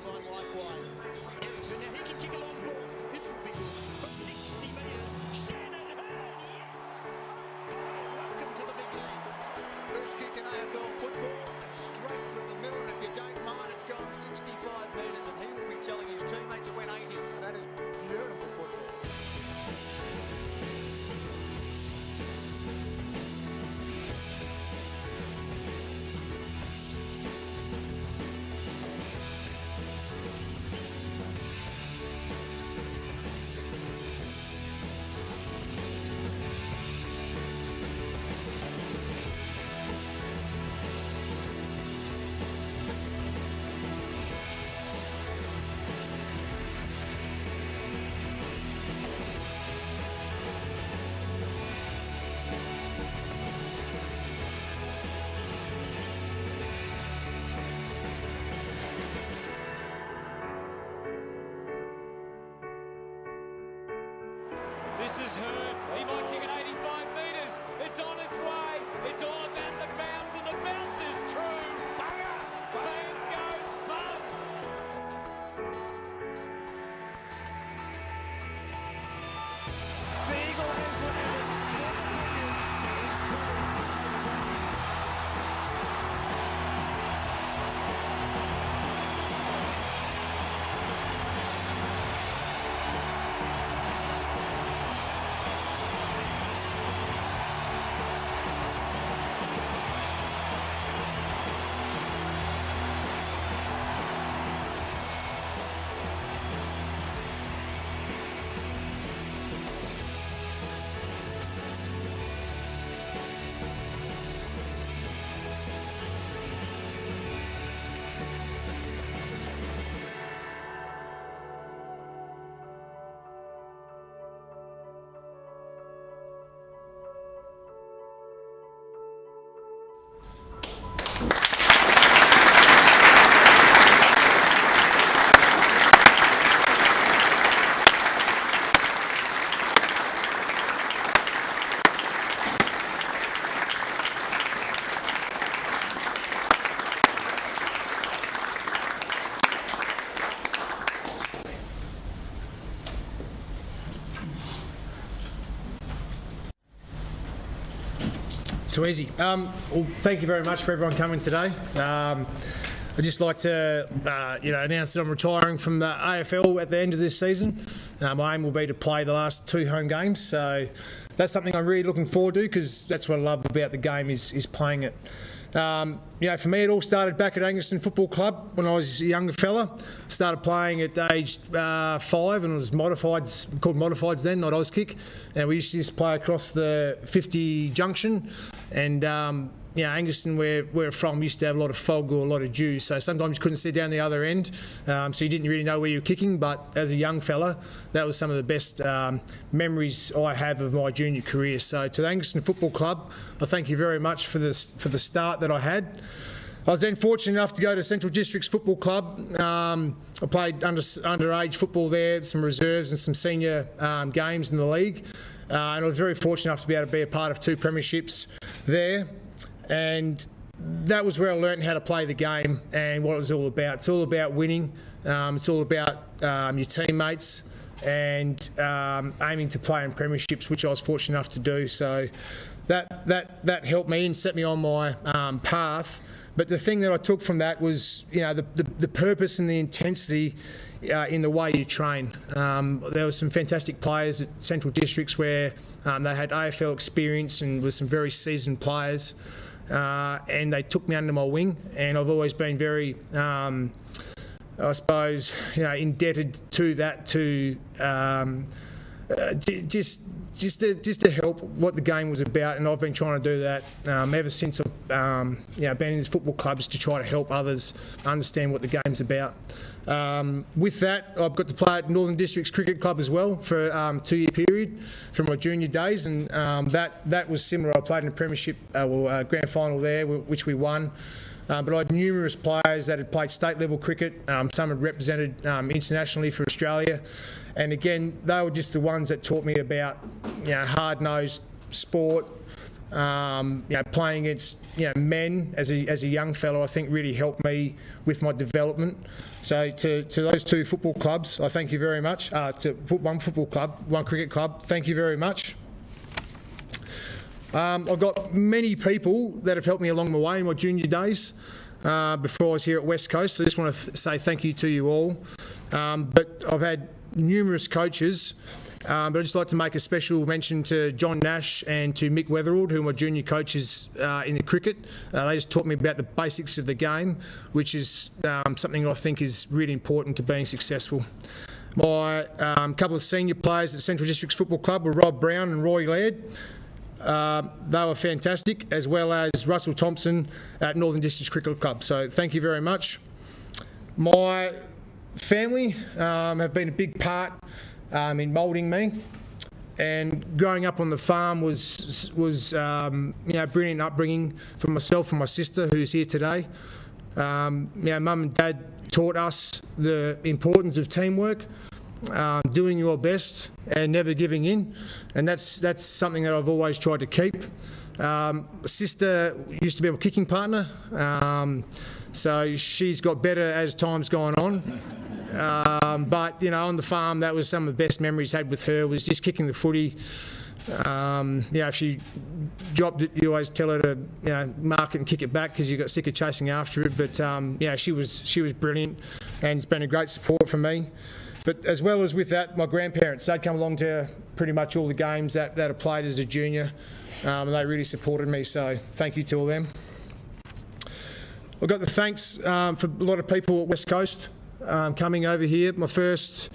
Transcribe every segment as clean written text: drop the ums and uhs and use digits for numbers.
line likewise. Harrison, now he can kick a long ball. This will be good. From 60 metres, Shannon Hurn, yes! Oh, welcome to the big league. First kick in AFL football, straight through the middle, and if you don't mind, it's gone 65 metres, and he will be telling his teammates it went 80. That is beautiful football. This is Hurn. He might kick it 85 metres. It's on its way. It's all about the bounce, and the bounce is true. Bang goes Bum. The Eagle has landed. Too easy. Well, thank you very much for everyone coming today. I'd just like to, announce that I'm retiring from the AFL at the end of this season. My aim will be to play the last 2 home games, so that's something I'm really looking forward to because that's what I love about the game is playing it. For me, it all started back at Angaston Football Club when I was a younger fella. Started playing at age 5, and it was called modifieds then, not Auskick. And we used to just play across the 50 junction. And Angaston, where we're from, used to have a lot of fog or a lot of dew, so sometimes you couldn't see down the other end, so you didn't really know where you were kicking. But as a young fella, that was some of the best memories I have of my junior career. So to the Angaston Football Club, I thank you very much for the start that I had. I was then fortunate enough to go to Central Districts Football Club. I played underage football there, some reserves and some senior games in the league, and I was very fortunate enough to be able to be a part of 2 premierships there. And that was where I learned how to play the game and what it was all about. It's all about winning. It's all about your teammates and aiming to play in premierships, which I was fortunate enough to do. So that helped me and set me on my path. But the thing that I took from that was, the purpose and the intensity in the way you train. There were some fantastic players at Central Districts where they had AFL experience and were some very seasoned players. And they took me under my wing, and I've always been very, indebted to that just to help what the game was about. And I've been trying to do that ever since I've been in this football club, just to try to help others understand what the game's about. With that, I've got to play at Northern Districts Cricket Club as well for a 2-year period from my junior days, and that was similar. I played in a Premiership grand final there, which we won. But I had numerous players that had played state level cricket. Some had represented internationally for Australia, and again, they were just the ones that taught me about hard-nosed sport, Playing against men as a young fellow, I think really helped me with my development. So to those two football clubs, I thank you very much. To one football club, one cricket club, thank you very much. I've got many people that have helped me along my way in my junior days before I was here at West Coast. So I just want to say thank you to you all. But I've had numerous coaches. But I'd just like to make a special mention to John Nash and to Mick Weatherald, who are my junior coaches in the cricket. They just taught me about the basics of the game, which is something I think is really important to being successful. My couple of senior players at Central Districts Football Club were Rob Brown and Roy Laird. They were fantastic, as well as Russell Thompson at Northern Districts Cricket Club. So thank you very much. My family have been a big part in moulding me, and growing up on the farm was brilliant upbringing for myself and my sister, who's here today. Mum and Dad taught us the importance of teamwork, doing your best and never giving in, and that's something that I've always tried to keep. Sister used to be my kicking partner, so she's got better as time's gone on. But on the farm, that was some of the best memories I had with her, was just kicking the footy. If she dropped it, you always tell her to mark it and kick it back because you got sick of chasing after it. But she was brilliant, and it's been a great support for me. But as well as with that, my grandparents, they'd come along to pretty much all the games that I played as a junior, and they really supported me. So thank you to all them. I've got the thanks for a lot of people at West Coast. Coming over here, my first,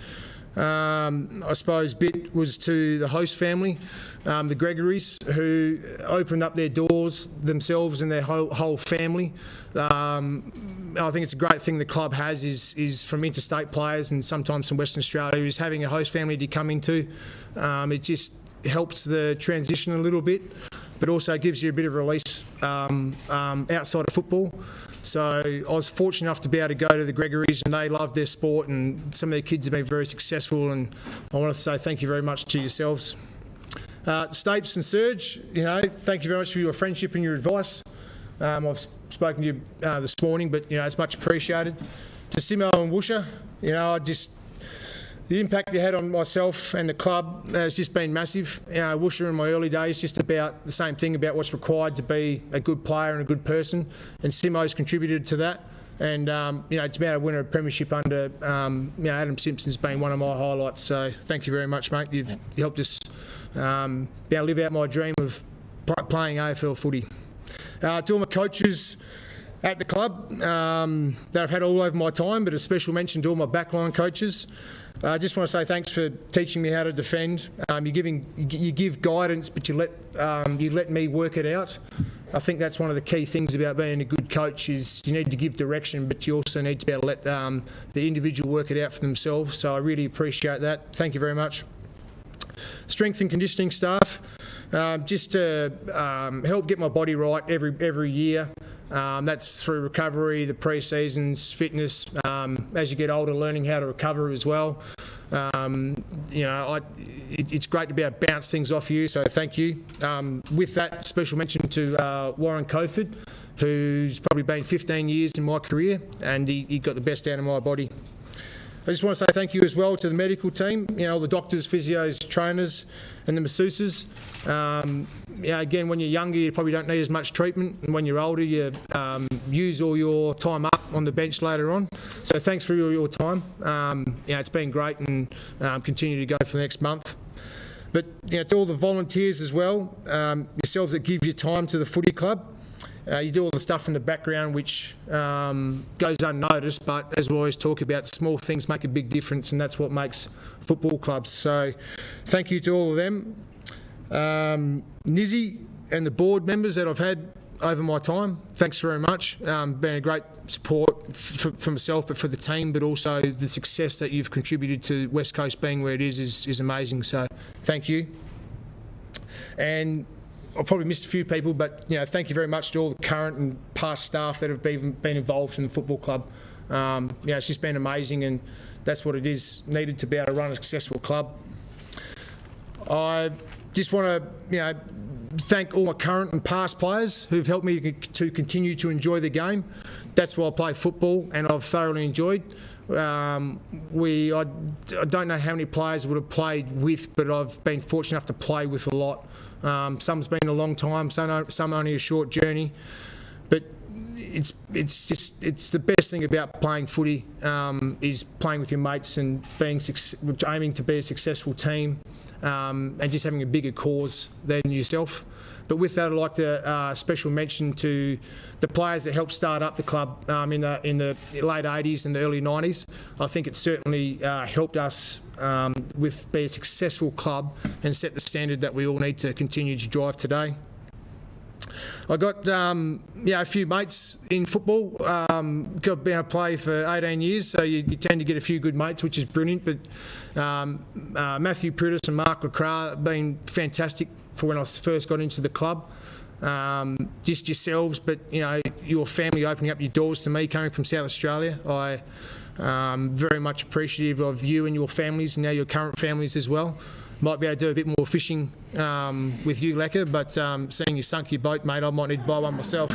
I suppose, bit was to the host family, the Gregorys, who opened up their doors themselves and their whole family. I think it's a great thing the club has is from interstate players and sometimes from Western Australia, is having a host family to come into. It just helps the transition a little bit, but also gives you a bit of release outside of football. So I was fortunate enough to be able to go to the Gregorys, and they love their sport, and some of their kids have been very successful, and I want to say thank you very much to yourselves. Stapes and Serge, thank you very much for your friendship and your advice. I've spoken to you this morning, but it's much appreciated. To Simo and Woosha, the impact you had on myself and the club has just been massive. Woosha in my early days, just about the same thing about what's required to be a good player and a good person, and Simo's contributed to that. And to be able to win a premiership under Adam Simpson's been one of my highlights. So thank you very much, mate. You helped us be able to live out my dream of playing AFL footy. To all my coaches at the club that I've had all over my time, but a special mention to all my backline coaches. I just want to say thanks for teaching me how to defend. You give guidance, but you let me work it out. I think that's one of the key things about being a good coach is you need to give direction, but you also need to be able to let the individual work it out for themselves. So I really appreciate that. Thank you very much. Strength and conditioning staff, just to help get my body right every year. That's through recovery, the pre-seasons, fitness. As you get older, learning how to recover as well. It's great to be able to bounce things off you, so thank you. With that, special mention to Warren Coford, who's probably been 15 years in my career, and he got the best out of my body. I just want to say thank you as well to the medical team, all the doctors, physios, trainers and the masseuses. Again, when you're younger, you probably don't need as much treatment, and when you're older, you use all your time up on the bench later on. So thanks for your time. It's been great, and continue to go for the next month. But to all the volunteers as well, yourselves that give your time to the footy club. You do all the stuff in the background which goes unnoticed, but as we always talk about, small things make a big difference, and that's what makes football clubs. So thank you to all of them. Nizzy and the board members that I've had over my time, thanks very much. Been a great support for myself, but for the team, but also the success that you've contributed to West Coast being where it is amazing. So thank you. And I've probably missed a few people, but thank you very much to all the current and past staff that have been involved in the football club. It's just been amazing, and that's what it is needed to be able to run a successful club. I just want to thank all my current and past players who've helped me to continue to enjoy the game. That's why I play football, and I've thoroughly enjoyed. I don't know how many players I would have played with, but I've been fortunate enough to play with a lot. Some's been a long time, some only a short journey. But it's the best thing about playing footy is playing with your mates and aiming to be a successful team, and just having a bigger cause than yourself. But with that, I'd like to special mention to the players that helped start up the club in the late 80s and the early 90s. I think it certainly helped us be a successful club and set the standard that we all need to continue to drive today. I got a few mates in football. Been able to play for 18 years, so you tend to get a few good mates, which is brilliant. But Matthew Prudis and Mark LaCroix have been fantastic for when I first got into the club. Just yourselves, but your family opening up your doors to me coming from South Australia. I'm very much appreciative of you and your families, and now your current families as well. Might be able to do a bit more fishing with you, Lecker, but seeing you sunk your boat, mate, I might need to buy one myself.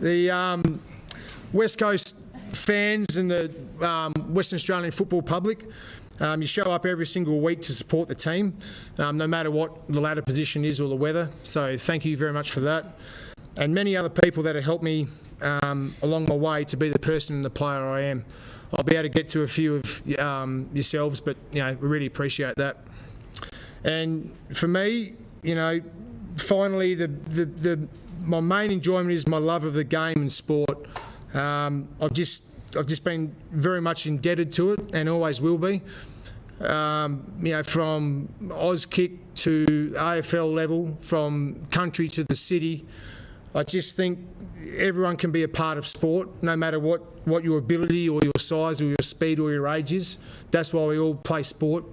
The West Coast fans and the Western Australian football public, you show up every single week to support the team, no matter what the ladder position is or the weather. So thank you very much for that. And many other people that have helped me along my way to be the person and the player I am. I'll be able to get to a few of yourselves, but we really appreciate that. And for me, finally, my main enjoyment is my love of the game and sport. I've just been very much indebted to it, and always will be. From Auskick to AFL level, from country to the city, I just think everyone can be a part of sport, no matter what your ability or your size or your speed or your age is. That's why we all play sport.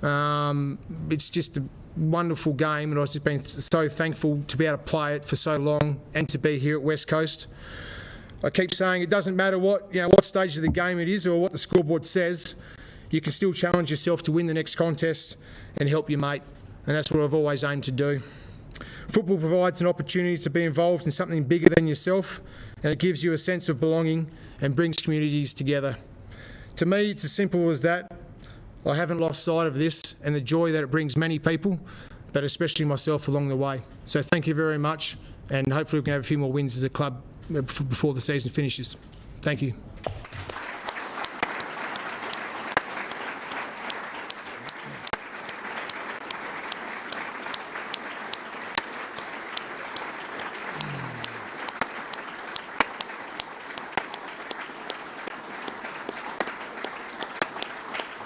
It's just a wonderful game, and I've just been so thankful to be able to play it for so long and to be here at West Coast. I keep saying it doesn't matter what stage of the game it is or what the scoreboard says, you can still challenge yourself to win the next contest and help your mate, and that's what I've always aimed to do. Football provides an opportunity to be involved in something bigger than yourself, and it gives you a sense of belonging and brings communities together. To me, it's as simple as that. I haven't lost sight of this and the joy that it brings many people, but especially myself along the way. So thank you very much, and hopefully we can have a few more wins as a club before the season finishes. Thank you.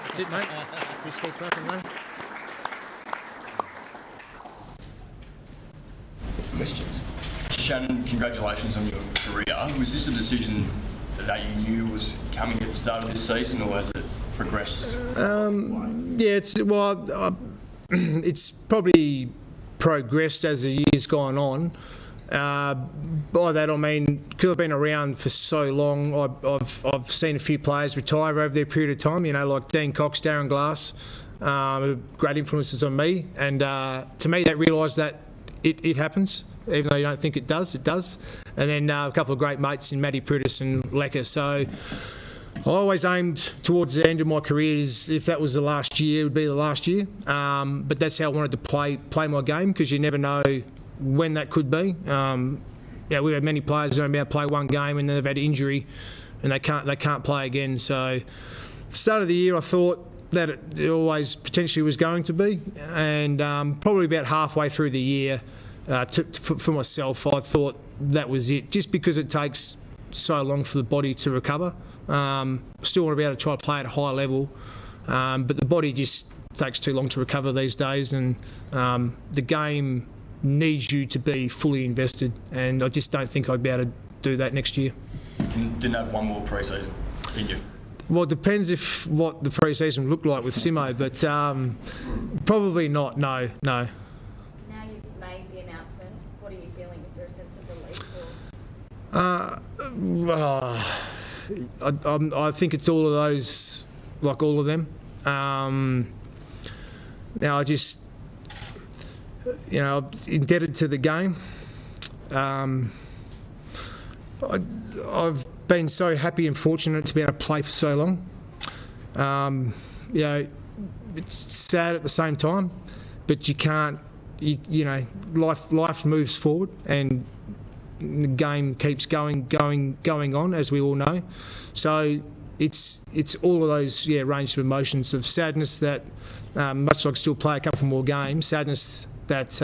That's it, mate. Just keep clapping, mate. Questions? Shannon, congratulations on your career. Was this a decision that you knew was coming at the start of this season, or has it progressed? It's probably progressed as the year's gone on. By that I mean, because I've been around for so long, I've seen a few players retire over their period of time. Like Dean Cox, Darren Glass, great influences on me. And to me, that realised that it happens. Even though you don't think it does, it does. And then a couple of great mates in Matty Prudis and Lecker. So I always aimed towards the end of my career, if that was the last year, it would be the last year. But that's how I wanted to play my game, because you never know when that could be. We've had many players who only play one game and then they've had injury and they can't play again. So the start of the year, I thought that it always potentially was going to be, and probably about halfway through the year, for myself, I thought that was it, just because it takes so long for the body to recover. Still want to be able to try to play at a high level, but the body just takes too long to recover these days, and the game needs you to be fully invested, and I just don't think I'd be able to do that next year. You didn't have one more pre-season, did you? Well, it depends what the pre-season looked like with Simo, but probably not, no. Now you've made the announcement, what are you feeling? Is there a sense of relief? I think it's all of those, like all of them. Now you know, indebted to the game. I've been so happy and fortunate to be able to play for so long. You know, it's sad at the same time, but you can't. You know, life moves forward, and the game keeps going on, as we all know. So it's all of those range of emotions of sadness that much like still play a couple more games, sadness that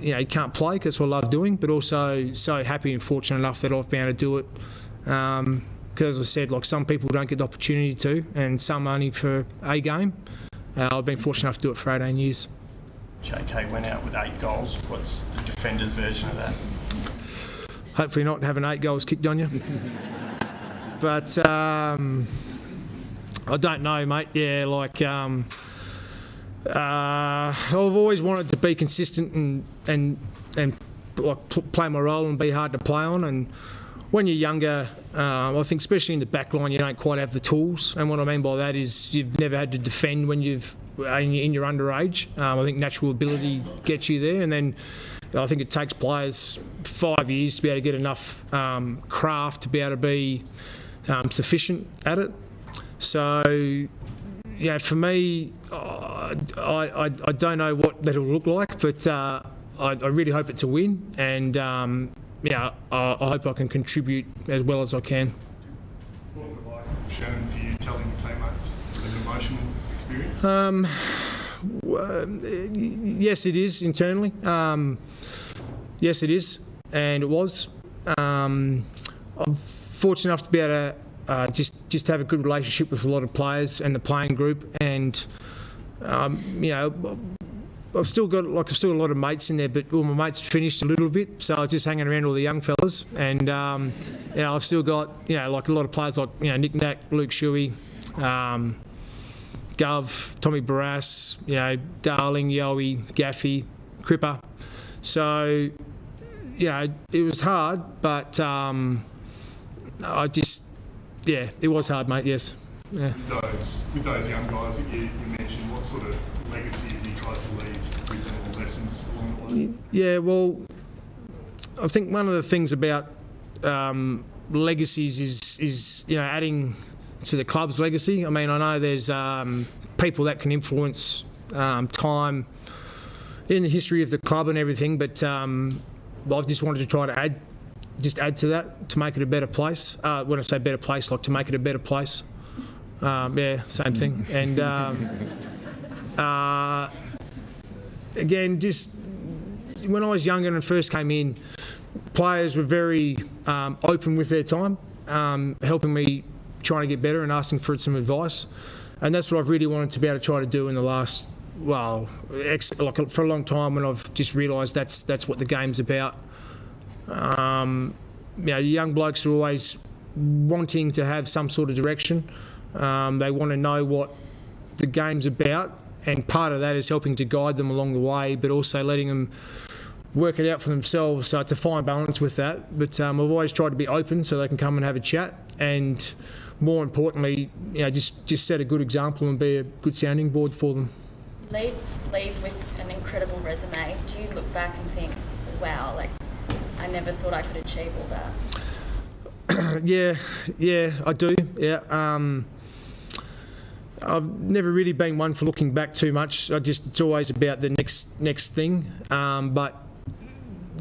you know, you can't play because that's what I love doing, but also so happy and fortunate enough that I've been able to do it. Because as I said, like, some people don't get the opportunity to, and some only for a game. I've been fortunate enough to do it for 18 years. JK went out with 8 goals. What's the defender's version of that? Hopefully not having 8 goals kicked on you. But I don't know, mate. Yeah, like I've always wanted to be consistent and like play my role and be hard to play on. And when you're younger, I think especially in the back line, you don't quite have the tools. And what I mean by that is you've never had to defend when you've in your underage. I think natural ability gets you there, and then I think it takes players 5 years to be able to get enough craft to be able to be sufficient at it. So, yeah, for me, I don't know what that'll look like, but I really hope it's a win, and yeah, I hope I can contribute as well as I can. What was it like, Shannon, for you telling your teammates? Was it an emotional experience? Yes, it is internally. Yes, it is, and it was. I'm fortunate enough to be able to just have a good relationship with a lot of players and the playing group, and you know, I've still got a lot of mates in there, but all my mates finished a little bit, so I was just hanging around all the young fellas, and you know, I've still got, you know, like a lot of players like, you know, Nick Nack, Luke Shuey, Gov, Tommy Barras, you know, Darling, Yowie, Gaffey, Cripper. So, you know, it was hard, but I just, yeah, it was hard, mate. Yes. Yeah. With those young guys that you mentioned, what sort of legacy have you tried to leave with them, or lessons along the way? Yeah, well, I think one of the things about legacies is, you know, adding to the club's legacy. I mean, I know there's people that can influence time in the history of the club and everything, but I've just wanted to try to add to that, to make it a better place. When I say better place, like to make it a better place. Yeah, same thing. And again, just when I was younger and first came in, players were very open with their time, helping me trying to get better and asking for some advice. And that's what I've really wanted to be able to try to do in the last, well, like for a long time, when I've just realised that's what the game's about. You know, the young blokes are always wanting to have some sort of direction. They want to know what the game's about, and part of that is helping to guide them along the way, but also letting them work it out for themselves. So it's a fine balance with that. But I've always tried to be open so they can come and have a chat, and more importantly, you know, just set a good example and be a good sounding board for them. Leave with an incredible resume. Do you look back and think, wow, like, I never thought I could achieve all that? Yeah, I do. Yeah, I've never really been one for looking back too much. It's always about the next thing. But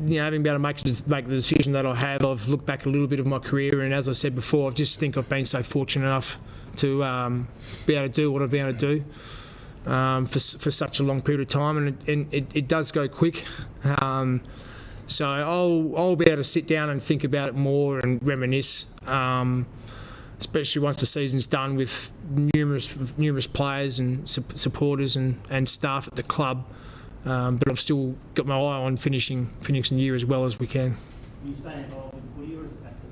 you know, having been able to make the decision that I have, I've looked back a little bit of my career, and as I said before, I just think I've been so fortunate enough to be able to do what I've been able to do for such a long period of time, and it does go quick. So I'll be able to sit down and think about it more and reminisce, especially once the season's done, with numerous players and supporters and staff at the club. But I've still got my eye on finishing the year as well as we can. Will you stay involved in footy, or is it back to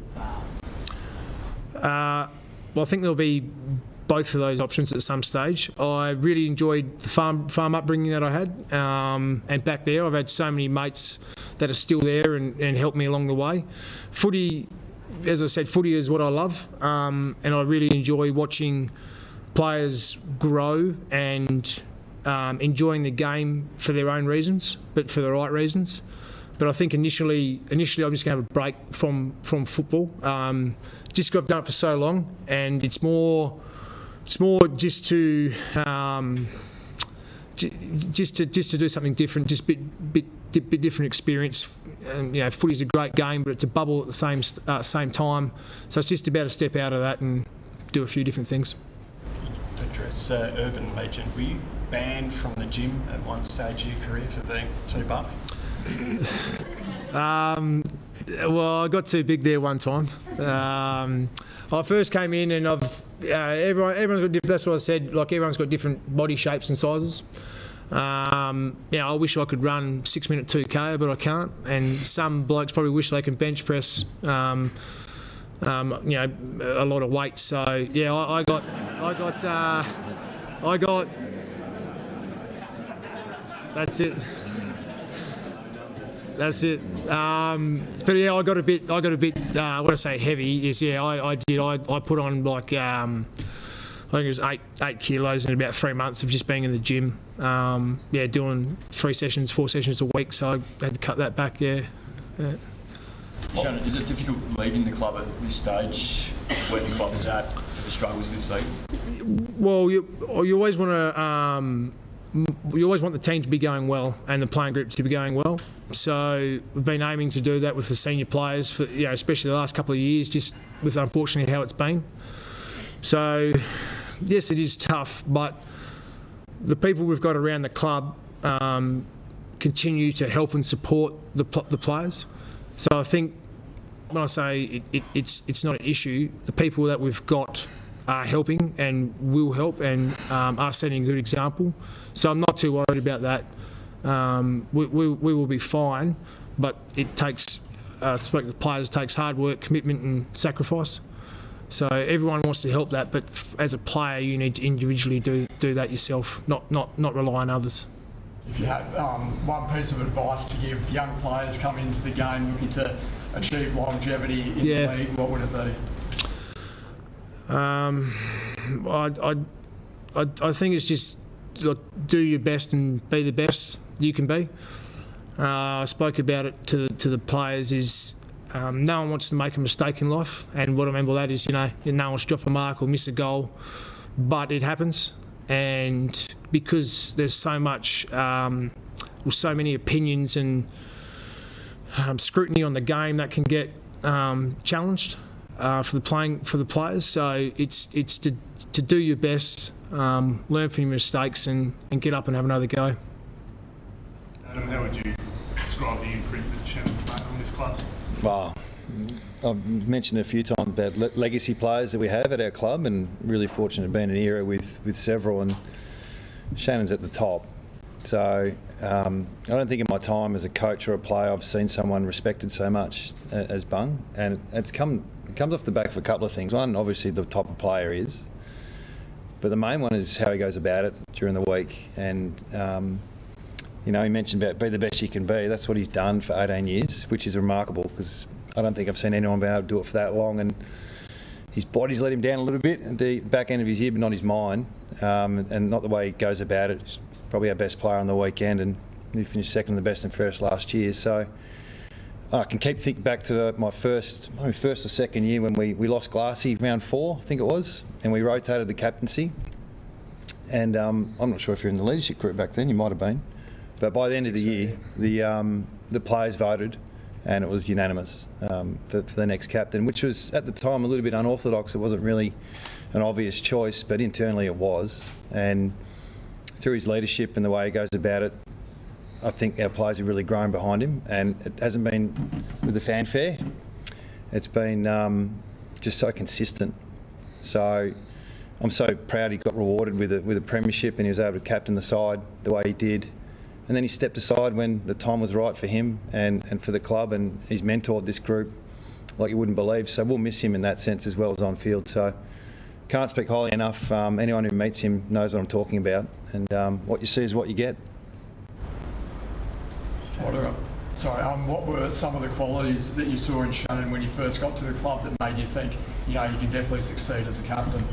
the farm? Well, I think there'll be both of those options at some stage. I really enjoyed the farm upbringing that I had, and back there I've had so many mates that are still there and helped me along the way. Footy, as I said, footy is what I love, and I really enjoy watching players grow and enjoying the game for their own reasons, but for the right reasons. But I think initially I'm just going to have a break from football. Just 'cause I've done it for so long, and it's more just to just to do something different, just bit different experience. And footy's a great game, but it's a bubble at the same time. So it's just about to step out of that and do a few different things. Address urban legend. Were you banned from the gym at one stage of your career for being too buff? Well, I got too big there one time. I first came in, and everyone's got different. That's what I said. Like, everyone's got different body shapes and sizes. I wish I could run 6-minute 2K, but I can't. And some blokes probably wish they can bench press, a lot of weight. So yeah, I got. That's it. That's it. But yeah, I got a bit. What I say heavy is I did. I put on like I think it was 8 kilos in about 3 months of just being in the gym. Doing 4 sessions a week. So I had to cut that back. Yeah. Shannon, is it difficult leaving the club at this stage, where the club is at, the struggles this season? Well, you always want to. You always want the team to be going well and the playing group to be going well. So we've been aiming to do that with the senior players for especially the last couple of years, just with unfortunately how it's been. So yes, it is tough, but the people we've got around the club continue to help and support the players. So I think when I say it's not an issue, the people that we've got are helping and will help and are setting a good example. So I'm not too worried about that. We will be fine, but it takes, to speak to the players, it takes hard work, commitment and sacrifice. So everyone wants to help that, but as a player you need to individually do that yourself, not rely on others. If you had one piece of advice to give young players coming into the game looking to achieve longevity in the league, what would it be? I think it's just do your best and be the best you can be. I spoke about it to the players. Is no one wants to make a mistake in life, and what I mean by that is no one wants to drop a mark or miss a goal, but it happens, and because there's so much, so many opinions and scrutiny on the game that can get challenged. For the players, so it's to do your best, learn from your mistakes, and get up and have another go. Adam, how would you describe the imprint that Shannon's made on this club? Well, I've mentioned a few times about legacy players that we have at our club, and really fortunate to be in an era with several, and Shannon's at the top. So I don't think in my time as a coach or a player I've seen someone respected so much as Bung, and it comes off the back of a couple of things. One, obviously the type of player he is, but the main one is how he goes about it during the week. And he mentioned about be the best you can be. That's what he's done for 18 years, which is remarkable, because I don't think I've seen anyone be able to do it for that long. And his body's let him down a little bit at the back end of his year, but not his mind, and not the way he goes about it. He's probably our best player on the weekend, and he finished second in the best and first last year. So I can keep thinking back to my first or second year when we lost Glassy round 4, I think it was, and we rotated the captaincy. And I'm not sure if you're in the leadership group back then, you might have been. But by the end of the year, the players voted, and it was unanimous for the next captain, which was at the time a little bit unorthodox. It wasn't really an obvious choice, but internally it was. And through his leadership and the way he goes about it, I think our players have really grown behind him, and it hasn't been with the fanfare. It's been just so consistent. So I'm so proud he got rewarded with a premiership, and he was able to captain the side the way he did. And then he stepped aside when the time was right for him and for the club, and he's mentored this group like you wouldn't believe. So we'll miss him in that sense as well as on field. So can't speak highly enough. Anyone who meets him knows what I'm talking about, and what you see is what you get. What were some of the qualities that you saw in Shannon when you first got to the club that made you think, you can definitely succeed as a captain?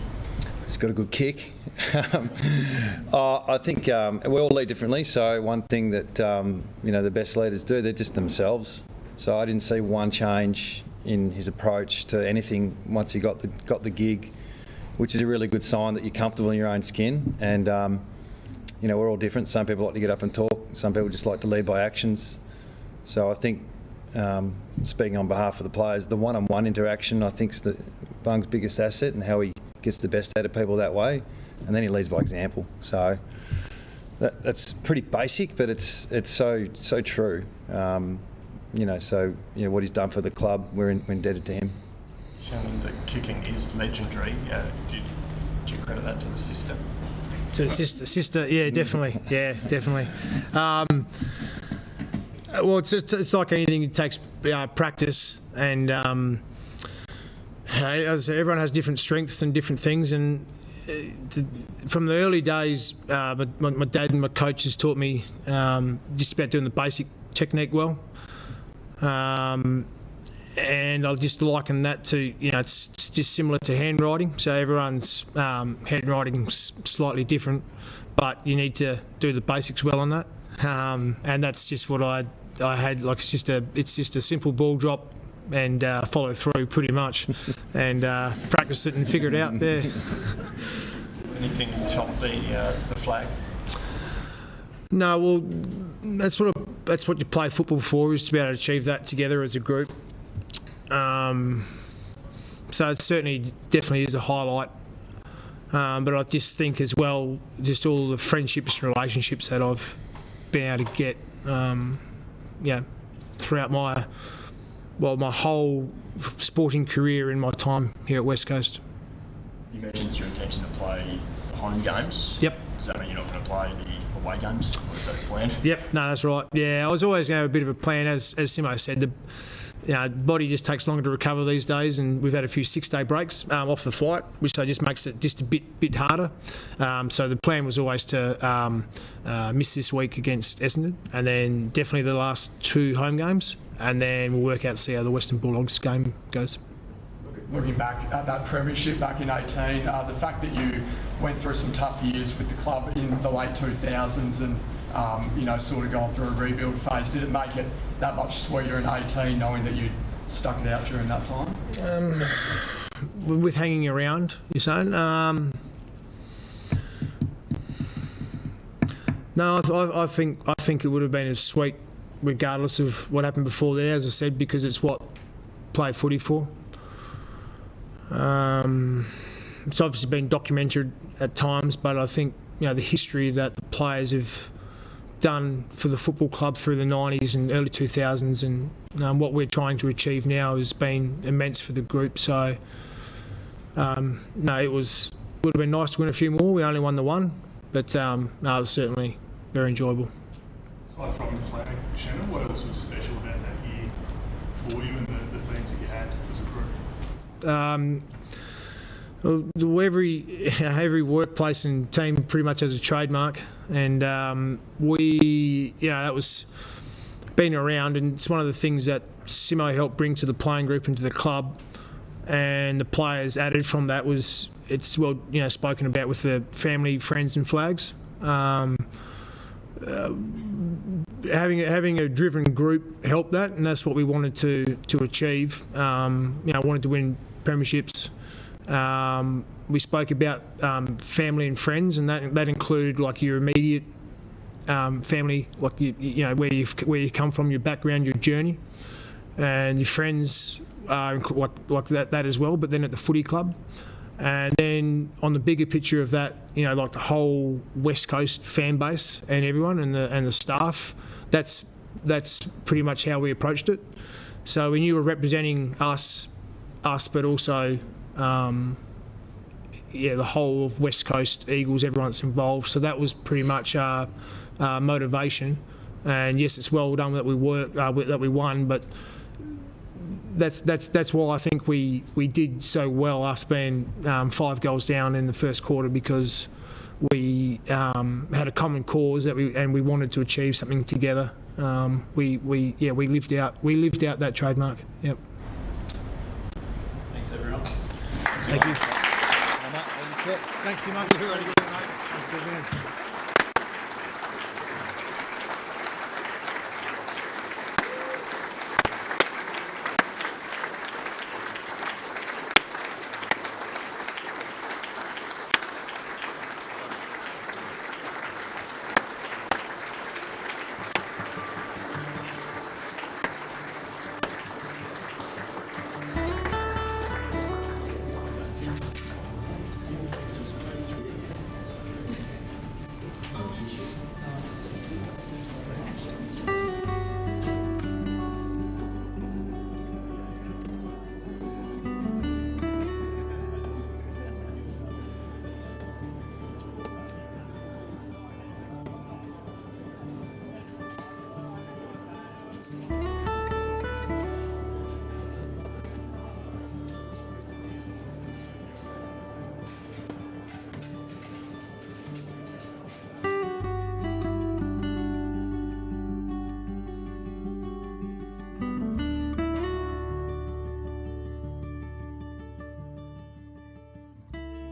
He's got a good kick. I think we all lead differently. So one thing that the best leaders do, they're just themselves. So I didn't see one change in his approach to anything once he got the gig, which is a really good sign that you're comfortable in your own skin. And we're all different. Some people like to get up and talk. Some people just like to lead by actions. So I think, speaking on behalf of the players, the one-on-one interaction I think is Bung's biggest asset, and how he gets the best out of people that way, and then he leads by example. So that's pretty basic, but it's so true. What he's done for the club, we're indebted to him. Shannon, the kicking is legendary. Do you credit that to the sister? To the sister, yeah, definitely, Well, it's like anything. It takes practice, and as I said, everyone has different strengths and different things. And from the early days, my dad and my coaches taught me just about doing the basic technique well. And I'll just liken that to, it's just similar to handwriting. So everyone's handwriting's slightly different, but you need to do the basics well on that. And that's just what I had. Like it's just a simple ball drop and follow through pretty much, and practice it and figure it out there. Anything top the flag? No, well, that's what you play football for, is to be able to achieve that together as a group. So it definitely is a highlight. But I just think as well, just all the friendships and relationships that I've been able to get, throughout my whole sporting career in my time here at West Coast. You mentioned it's your intention to play the home games. Yep. Does that mean you're not going to play the away games? Or is that the plan? Yep. No, that's right. Yeah, I was always going to have a bit of a plan, as Simo said. The body just takes longer to recover these days, and we've had a few 6-day breaks off the flight, which just makes it just a bit harder. So the plan was always to miss this week against Essendon, and then definitely the last 2 home games, and then we'll work out to see how the Western Bulldogs game goes. Looking back at that premiership back in 18, the fact that you went through some tough years with the club in the late 2000s and sort of gone through a rebuild phase, did it make it that much sweeter in 18 knowing that you'd stuck it out during that time? With hanging around, you're saying? No, I think it would have been as sweet regardless of what happened before there, as I said, because it's what play footy for. It's obviously been documented at times, but I think the history that the players have done for the football club through the 90s and early 2000s, and what we're trying to achieve now has been immense for the group. So it would have been nice to win a few more. We only won the one, but it was certainly very enjoyable. Aside from the flag, Shannon, what else was special about that year for you and the themes that you had as a group? Every workplace and team pretty much has a trademark, and that was been around, and it's one of the things that Simo helped bring to the playing group and to the club, and the players added from that was it's spoken about with the family, friends, and flags. Having a driven group helped that, and that's what we wanted to achieve. Wanted to win premierships. We spoke about family and friends, and that included like your immediate family, like where you come from, your background, your journey, and your friends like that as well. But then at the footy club, and then on the bigger picture of that, like the whole West Coast fan base and everyone and the staff. That's pretty much how we approached it. So when you were representing us, but also the whole of West Coast Eagles, everyone that's involved. So that was pretty much our motivation. And yes, it's well done that we won, but that's why I think we did so well after being 5 goals down in the first quarter, because we had a common cause that we wanted to achieve something together. We lived out that trademark. Yep. Thanks everyone. Thank you. Thanks so much. Good man.